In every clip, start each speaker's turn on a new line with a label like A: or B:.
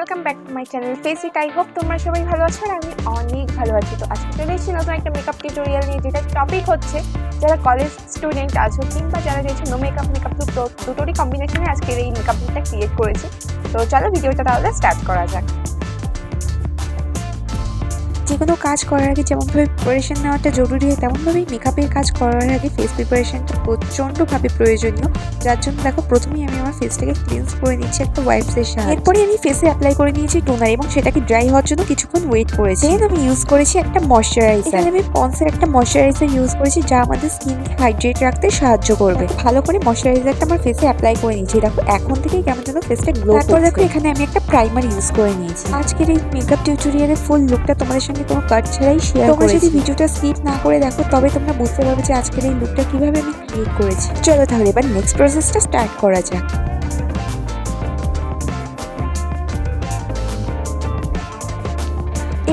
A: Welcome back to my channel face it. I hope তোমরা সবাই ভালো আছো আর আমি অনেক ভালো আছি। তো আজকে চলে এসেছি নতুন একটা মেকআপ টিউটোরিয়াল নিয়ে, যেটা টপিক হচ্ছে যারা কলেজ স্টুডেন্ট আছো কিংবা যারা চাইছো নো মেকআপ দুটোরই কম্বিনেশনে আজকের এই মেকআপ লুকটা ক্রিয়েট করেছি। তো চলো ভিডিওটা তাহলে স্টার্ট করা যাক। যে কোনো কাজ করার আগে যেমনভাবে প্রিপারেশন নেওয়াটা জরুরি হয়, তেমনভাবেই মেকআপের কাজ করার আগে ফেস প্রিপারেশনটা প্রচণ্ডভাবে প্রয়োজনীয়। যার জন্য দেখো প্রথমেই আমি আমার ফেসটাকে ক্লিনস করে নিচ্ছি একটা ওয়াইপসের সাহায্যে। এরপরে আমি ফেসে অ্যাপ্লাই করে নিয়েছি টোনার এবং সেটাকে ড্রাই হওয়ার জন্য কিছুক্ষণ ওয়েট করেছি। দেন আমি ইউজ করেছি একটা ময়শ্চারাইজার। এখানে আমি পন্সের একটা ময়শ্চারাইজার ইউজ করেছি যা আমাদের স্কিনকে হাইড্রেট রাখতে সাহায্য করবে। ভালো করে ময়শ্চারাইজারটা আমার ফেসে অ্যাপ্লাই করে নিয়েছি। দেখো এখন থেকেই কেমন যেন ফেসটা গ্লো করছে। তারপর দেখো এখানে আমি একটা প্রাইমার ইউজ করে নিয়েছি। আজকের এই মেকআপ টিউটোরিয়ালের ফুল লুকটা তোমাদের সঙ্গে কোনো কাট ছাড়াই শেয়ার করেছি। তোমরা যদি ভিডিওটা স্কিপ না করে দেখো তবে তোমরা বুঝতে পারবে যে আজকের এই লুকটা কিভাবে আমি ক্রিয়েট করেছি। চলো তাহলে এবার নেক্সট প্রসেসটা স্টার্ট করা যাক।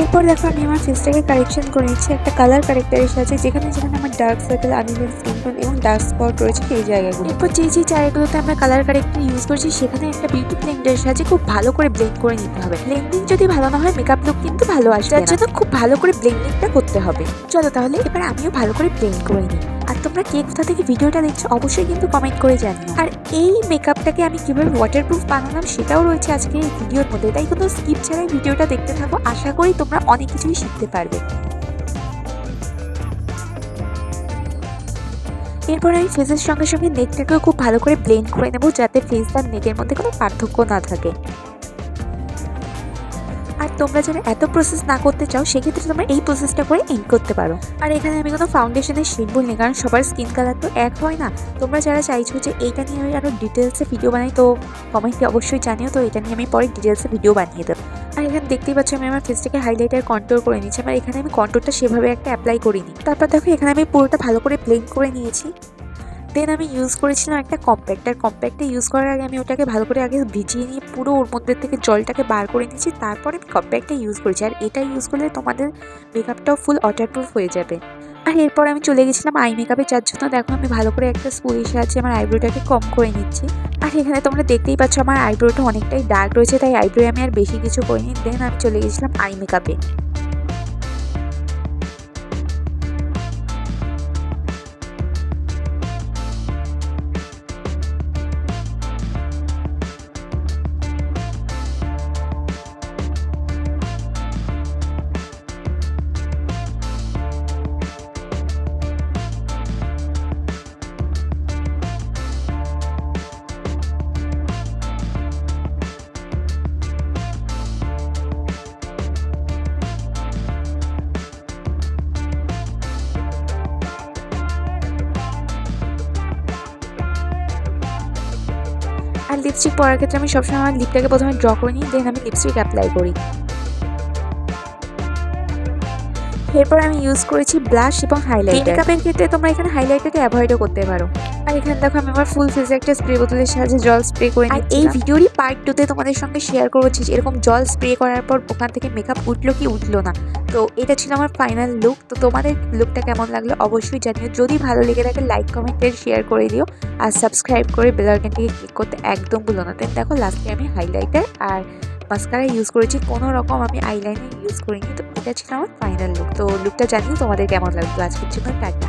A: এরপর দেখো আমি আমার ফেসটাকে কারেকশন করে নিচ্ছি একটা কালার কারেক্টারের সাহায্যে, যেখানে যেখানে আমার dark circle, uneven skin tone এবং ডার্ক স্পট রয়েছে সেই জায়গাগুলো। এরপর যে জায়গাগুলোতে আমরা কালার কারেক্টার ইউজ করছি সেখানে একটা বিউটি ব্লেন্ডারের সাহায্যে খুব ভালো করে ব্লেন্ড করে নিতে হবে। ব্লেন্ডিং যদি ভালো না হয় মেকআপ লুক কিন্তু ভালো আসবে না। তার জন্য খুব ভালো করে ব্লেন্ডিংটা করতে হবে। চলো তাহলে এবার আমিও ভালো করে ব্লেন্ড করে নিই। আর তোমরা কে কোথা থেকে ভিডিওটা দেখছো অবশ্যই কিন্তু কমেন্ট করে জানিও। আর এই মেকআপটাকে আমি কিভাবে ওয়াটারপ্রুফ বানালাম সেটাও রয়েছে আজকে এই ভিডিওর মধ্যে, তাই কোনো স্কিপ ছাড়াই ভিডিওটা দেখতে থাকো। আশা করি তোমরা অনেক কিছুই শিখতে পারবে। এরপর আমি ফেসের সঙ্গে সঙ্গে নেকটাকেও খুব ভালো করে ব্লেন্ড করে নেবো, যাতে ফেস আর নেকের মধ্যে কোনো পার্থক্য না থাকে। আর তোমরা যারা এত প্রসেস না করতে চাও সেক্ষেত্রে তোমরা এই প্রসেসটা করে এন্ড করতে পারো। আর এখানে আমি কোনো ফাউন্ডেশনের শেড বলিনি, কারণ সবার স্কিন কালার তো এক হয় না। তোমরা যারা চাইছো যে এইটা নিয়ে আমি আরও ডিটেলসে ভিডিও বানাই তো কমেন্টে অবশ্যই জানিও, তো এটা নিয়ে আমি পরে ডিটেলসে ভিডিও বানিয়ে দেবো। আর এখানে দেখতেই পাচ্ছ আমি আমার ফেসটাকে হাইলাইটার কন্ট্রোল করে নিচ্ছি। আর এখানে আমি কন্ট্রোলটা সেভাবে একটা অ্যাপ্লাই করিনি। তারপর দেখো এখানে আমি পুরোটা ভালো করে ব্লেন্ড করে নিয়েছি। দেন আমি ইউজ করেছিলাম একটা কম্প্যাক্টটা ইউজ করার আগে আমি ওটাকে ভালো করে আগে ভিজিয়ে নিয়ে পুরো ওর মধ্যে থেকে জলটাকে বার করে নিয়েছি। তারপরে আমি কম্প্যাক্টটা ইউজ করেছি। আর এটা ইউজ করলে তোমাদের মেকআপটাও ফুল ওয়াটারপ্রুফ হয়ে যাবে। আর এরপর আমি চলে গেছিলাম আই মেকআপে, যার জন্য দেখো আমি ভালো করে একটা স্পুলের সাহায্যে আমার আইব্রোটাকে কম করে নিচ্ছি। আর এখানে তোমরা দেখতেই পাচ্ছ আমার আইব্রোটা অনেকটাই ডার্ক রয়েছে, তাই আইব্রো আমি আর বেশি কিছু করিনি। দেন আমি চলে গেছিলাম আই মেকআপে। আর লিপস্টিক পরার ক্ষেত্রে আমি সবসময় আমার লিপটাকে প্রথমে ড্র করে নিই, দেন আমি লিপস্টিক অ্যাপ্লাই করি। এরপর আমি ইউজ করেছি ব্লাশ এবং হাইলাইটার। মেকআপের ক্ষেত্রে তোমরা এখানে হাইলাইটারকে অ্যাভয়েডও করতে পারো। আর এখানে দেখো আমি আমার ফুল ফেসে একটা স্প্রে বোতলের সাহায্যে জল স্প্রে করে নিই। এই ভিডিওরই পার্ট 2 তে তোমাদের সঙ্গে শেয়ার করবো যে এরকম জল স্প্রে করার পর ওখান থেকে মেকআপ উঠলো কি উঠলো না। তো এটা ছিল আমার ফাইনাল লুক। তো তোমাদের লুকটা কেমন লাগলো অবশ্যই জানিও। যদি ভালো লেগে থাকে লাইক কমেন্ট শেয়ার করে দিও। আর সাবস্ক্রাইব করে বেল আইকনটিকে ক্লিক করতে একদম ভুলো না। দেন দেখো লাস্টে আমি হাইলাইটার আর মাস্কারা ইউজ করেছি, কোনো রকম আমি আইলাইনার ইউজ করিনি। তো এটা ছিল আমার ফাইনাল লুক। তো লুকটা জানিও তোমাদের কেমন লাগলো। আজকের জন্য টাটা।